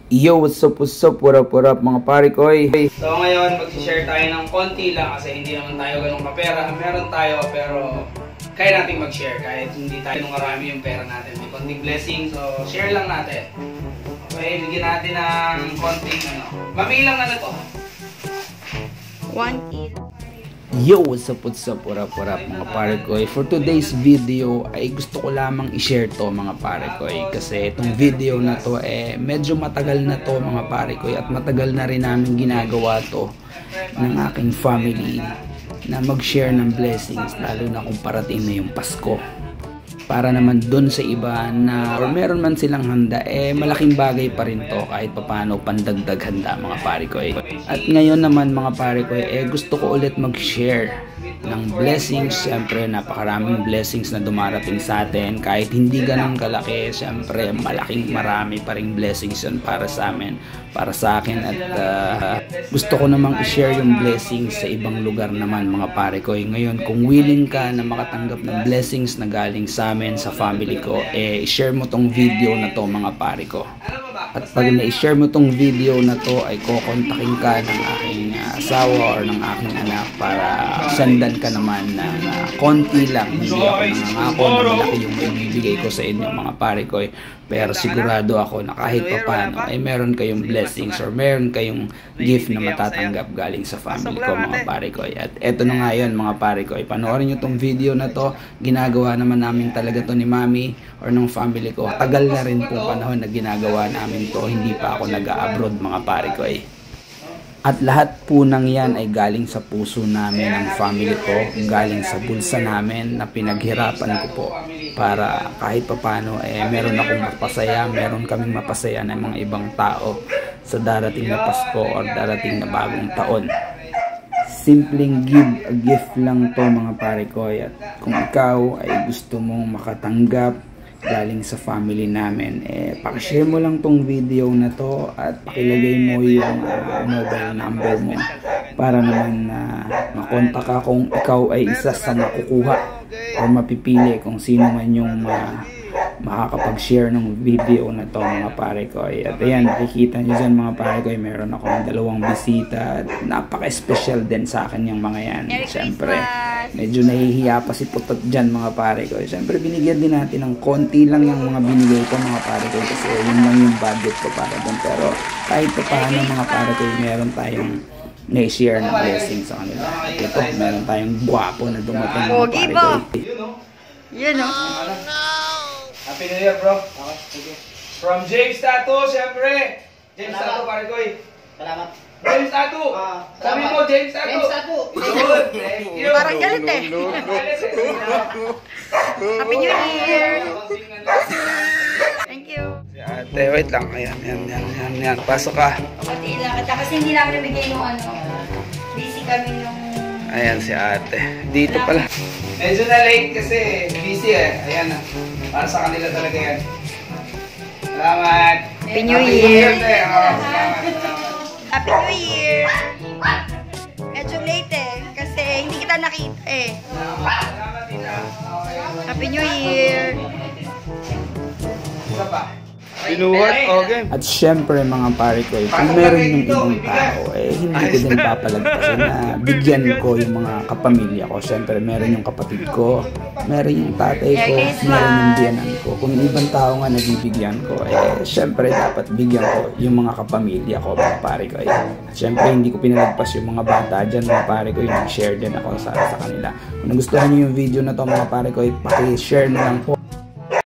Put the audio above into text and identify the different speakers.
Speaker 1: Yo, what's up, what up mga pare ko eh.
Speaker 2: So ngayon, mag-share tayo ng konti lang kasi hindi naman tayo ganun kapera. Meron tayo pero kaya natin mag-share kahit hindi tayo nung marami yung pera natin. May konting blessing, so share lang natin. Okay, bigyan natin ng konting Mami, ilang to?
Speaker 3: 1 kilo.
Speaker 1: Yo, what's up, what up mga pare ko eh. For today's video ay gusto ko lamang i-share to mga pare ko eh. Kasi itong video na to medyo matagal na to mga pare ko at matagal na rin namin ginagawa to ng aking family na mag-share ng blessings lalo na kung parating na yung Pasko. Para naman dun sa iba na or meron man silang handa malaking bagay pa rin to kahit papaano pandagdag handa mga pare ko eh. At ngayon naman mga pare ko gusto ko ulit mag-share ng blessings. Siyempre napakaraming blessings na dumarating sa atin kahit hindi ganun kalaki. Siyempre marami pa ring blessings yun para sa amin, para sa akin. At gusto ko namang i-share yung blessings sa ibang lugar naman mga pare ko. Ngayon kung willing ka na makatanggap ng blessings na galing sa amin, sa family ko, i-share mo tong video na to mga pare ko. At pag na-share mo tong video na to ay kukontakin ka ng aking asawa or ng aking anak para sendan ka naman ng konti lang. Hindi ako nangangako na malaki yung ibibigay ko sa inyo mga pare ko pero sigurado ako na kahit pa paano ay meron kayong blessings or meron kayong gift na matatanggap galing sa family ko mga pare ko. At eto na nga yun mga pare ko, panoorin nyo tong video na to. Ginagawa naman namin talaga to ni mami or ng family ko. Tagal na rin po panahon na ginagawa namin to, hindi pa ako nag-abroad mga pare ko At lahat po ng yan ay galing sa puso namin ng family ko, galing sa bulsa namin na pinaghirapan ko po para kahit papano meron akong mapasaya, meron kaming mapasaya ng mga ibang tao sa darating na Pasko or darating na bagong taon. Simpleng give a gift lang to mga pare ko. At kung ikaw ay gusto mong makatanggap galing sa family namin, pakishare mo lang tong video na to at pakilagay mo yung mobile number mo para naman makontak ka kung ikaw ay isa sa makukuha o mapipili kung sino man yung makakapag-share ng video na to mga pare ko. At ayan, nakikita nyo dyan mga pare ko, meron ako ng 2 bisita at napaka-special din sa akin yung mga yan. Siyempre medyo nahihiya pa si Putot dyan mga pare ko. Siyempre binigyan din natin ng konti lang yung mga binigay ko mga pare ko kasi yun lang yung budget ko para doon. Pero kahit pa paano mga pare ko, meron tayong na-share na blessing sa kanila. At ito, meron tayong guwapo na dumating mga pare ko.
Speaker 3: Yun o.
Speaker 2: Happy New Year, bro. Okay. From James Tattoo, siyempre. James Tattoo, pare ko
Speaker 4: Salamat.
Speaker 2: James Tattoo. Sabi mo, James Tattoo.
Speaker 4: James Tattoo.
Speaker 2: Good. Thank you.
Speaker 3: Parang galit Happy New Year. Thank you.
Speaker 1: Ate, wait lang. Ayan. Pasok ka.
Speaker 3: Pati lang kita kasi hindi namin nabigay nung busy kami nung...
Speaker 1: Ayan si ate. Dito pala.
Speaker 2: Medyo na late kasi busy Ayan na. Para sa kanila talaga yan. Salamat.
Speaker 3: Happy New Year.
Speaker 2: Salamat.
Speaker 3: Happy New Year. Medyo late kasi hindi kita nakita
Speaker 2: Salamat, tita.
Speaker 3: Happy New Year.
Speaker 2: Isa pa.
Speaker 4: Binuhat, okay.
Speaker 1: At syempre mga pare ko, kung meron yung ibang tao, hindi ko din papalagpasin na bigyan ko yung mga kapamilya ko. Syempre meron yung kapatid ko, meron yung tatay ko, meron yung biyanan ko. Kung yung ibang tao nga nabibigyan ko, syempre dapat bigyan ko yung mga kapamilya ko mga pare ko. Syempre hindi ko pinalagpas yung mga bata dyan mga pare ko, yung share din ako sa kanila. Kung nagustuhan nyo yung video na to mga pare ko, paki-share na lang po